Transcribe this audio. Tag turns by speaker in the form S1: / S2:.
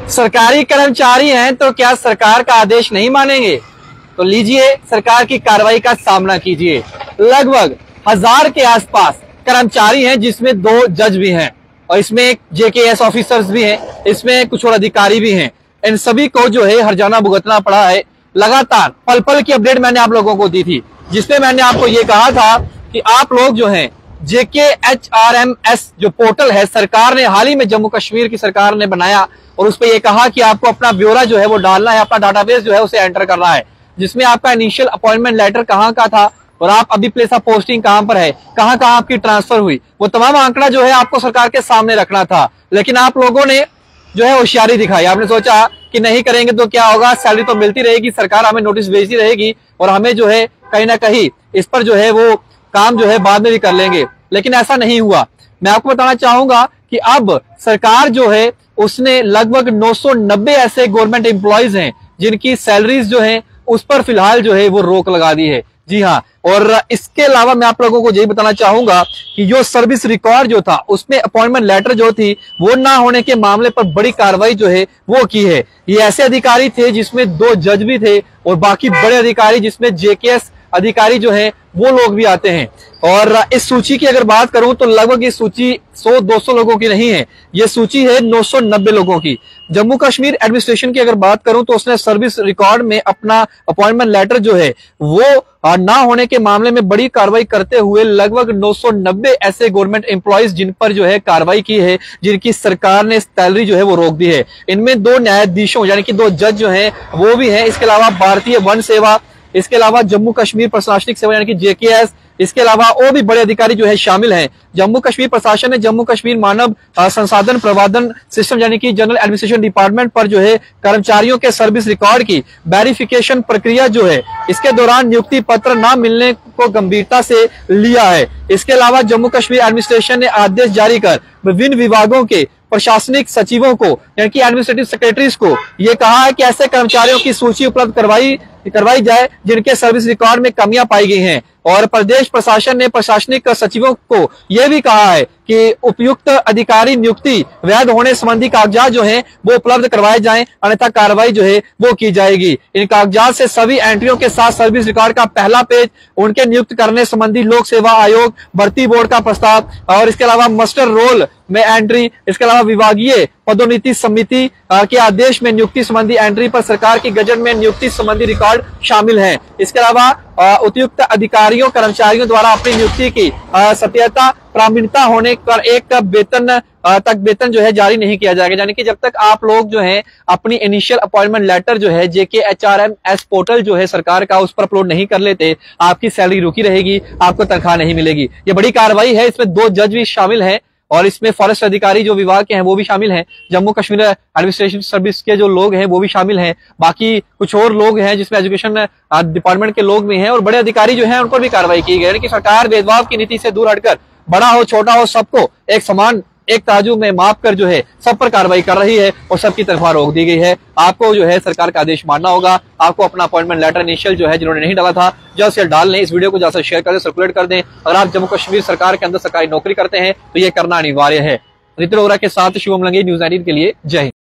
S1: सरकारी कर्मचारी हैं तो क्या सरकार का आदेश नहीं मानेंगे? तो लीजिए सरकार की कार्रवाई का सामना कीजिए। लगभग 1000 के आसपास कर्मचारी हैं, जिसमें 2 जज भी हैं और इसमें JKS ऑफिसर्स भी हैं, इसमें कुछ और अधिकारी भी हैं। इन सभी को जो है हर्जाना भुगतना पड़ा है। लगातार पल पल की अपडेट मैंने आप लोगों को दी थी, जिसमें मैंने आपको ये कहा था कि आप लोग जो हैं JKHRMS जो पोर्टल है, सरकार ने हाल ही में जम्मू कश्मीर की सरकार ने बनाया और उस पर यह कहा कि आपको अपना ब्यौरा जो है वो डालना है, अपना डाटाबेस जो है उसे एंटर करना है, जिसमें आपका इनिशियल अपॉइंटमेंट लेटर कहाँ का था और आप अभी प्लेस ऑफ पोस्टिंग कहां पर है, कहां कहां आपकी ट्रांसफर हुई, वो तमाम आंकड़ा जो है आपको सरकार के सामने रखना था। लेकिन आप लोगों ने जो है होशियारी दिखाई। आपने सोचा कि नहीं करेंगे तो क्या होगा, सैलरी तो मिलती रहेगी, सरकार हमें नोटिस भेजती रहेगी और हमें जो है कहीं ना कहीं इस पर जो है वो काम जो है बाद में भी कर लेंगे। लेकिन ऐसा नहीं हुआ। मैं आपको बताना चाहूंगा कि अब सरकार जो है उसने लगभग 990 ऐसे गवर्नमेंट एम्प्लॉयज हैं जिनकी सैलरीज जो है उस पर फिलहाल जो है वो रोक लगा दी है। जी हाँ, और इसके अलावा मैं आप लोगों को यही बताना चाहूंगा कि जो सर्विस रिकॉर्ड जो था उसमें अपॉइंटमेंट लेटर जो थी वो ना होने के मामले पर बड़ी कार्रवाई जो है वो की है। ये ऐसे अधिकारी थे जिसमें 2 जज भी थे और बाकी बड़े अधिकारी जिसमें JKS अधिकारी जो है वो लोग भी आते हैं। और इस सूची की अगर बात करूं तो लगभग ये सूची 100-200 लोगों की नहीं है, ये सूची है 990 लोगों की। जम्मू कश्मीर एडमिनिस्ट्रेशन की अगर बात करूं तो उसने सर्विस रिकॉर्ड में अपना अपॉइंटमेंट लेटर जो है वो ना होने के मामले में बड़ी कार्रवाई करते हुए लगभग 990 ऐसे गवर्नमेंट एम्प्लॉयज जिन पर जो है कार्रवाई की है, जिनकी सरकार ने सैलरी जो है वो रोक दी है। इनमें 2 न्यायाधीशों यानी कि 2 जज जो है वो भी हैं। इसके अलावा भारतीय वन सेवा, इसके अलावा जम्मू कश्मीर प्रशासनिक सेवा यानी कि JKS, इसके अलावा और भी बड़े अधिकारी जो है शामिल हैं। जम्मू कश्मीर प्रशासन ने जम्मू कश्मीर मानव संसाधन प्रबंधन सिस्टम यानी कि जनरल एडमिनिस्ट्रेशन डिपार्टमेंट पर जो है कर्मचारियों के सर्विस रिकॉर्ड की वेरिफिकेशन प्रक्रिया जो है इसके दौरान नियुक्ति पत्र न मिलने को गंभीरता से लिया है। इसके अलावा जम्मू कश्मीर एडमिनिस्ट्रेशन ने आदेश जारी कर विभिन्न विभागों के प्रशासनिक सचिवों को यानी कि एडमिनिस्ट्रेटिव सेक्रेटरीज को यह कहा है कि ऐसे कर्मचारियों की सूची उपलब्ध करवाई जाए जिनके सर्विस रिकॉर्ड में कमियां पाई गई हैं। और प्रदेश प्रशासन ने प्रशासनिक सचिवों को यह भी कहा है कि उपयुक्त अधिकारी नियुक्ति वैध होने संबंधी कागजात जो हैं वो उपलब्ध करवाए जाएं, अन्यथा कार्रवाई जो है वो की जाएगी। इन कागजात से सभी एंट्रियों के साथ सर्विस रिकॉर्ड का पहला पेज, उनके नियुक्त करने संबंधी लोक सेवा आयोग भर्ती बोर्ड का प्रस्ताव और इसके अलावा मस्टर रोल में एंट्री, इसके अलावा विभागीय पदोन्नति समिति के आदेश में नियुक्ति संबंधी एंट्री पर सरकार की गजट में नियुक्ति संबंधी रिकॉर्ड शामिल है। इसके अलावा उपयुक्त अधिकारियों कर्मचारियों द्वारा अपनी नियुक्ति की सत्यता प्रामाणिकता होने पर एक वेतन जो है जारी नहीं किया जाएगा। यानी कि जब तक आप लोग जो है अपनी इनिशियल अपॉइंटमेंट लेटर जो है JKHRMS पोर्टल जो है सरकार का उस पर अपलोड नहीं कर लेते, आपकी सैलरी रुकी रहेगी, आपको तनख्वाह नहीं मिलेगी। ये बड़ी कार्रवाई है। इसमें 2 जज भी शामिल हैं और इसमें फॉरेस्ट अधिकारी जो विभाग के हैं वो भी शामिल हैं, जम्मू कश्मीर एडमिनिस्ट्रेशन सर्विस के जो लोग हैं वो भी शामिल हैं, बाकी कुछ और लोग हैं जिसमें एजुकेशन डिपार्टमेंट के लोग भी हैं और बड़े अधिकारी जो हैं उन पर भी कार्रवाई की गई। यानी कि सरकार भेदभाव की नीति से दूर हटकर बड़ा हो छोटा हो सबको एक समान एक तराजू में माप कर जो है सब पर कार्रवाई कर रही है और सबकी तनख्वाह रोक दी गई है। आपको जो है सरकार का आदेश मानना होगा। आपको अपना अपॉइंटमेंट लेटर इनिशियल जो है जिन्होंने नहीं डाला था जल्द से डाल लें। इस वीडियो को ज्यादा शेयर कर दें, सर्कुलेट कर दें। अगर आप जम्मू कश्मीर सरकार के अंदर सरकारी नौकरी करते हैं तो ये करना अनिवार्य है। रितिन वोरा के साथ शिवम लंगे, न्यूज़ 19 के लिए जय हिंद।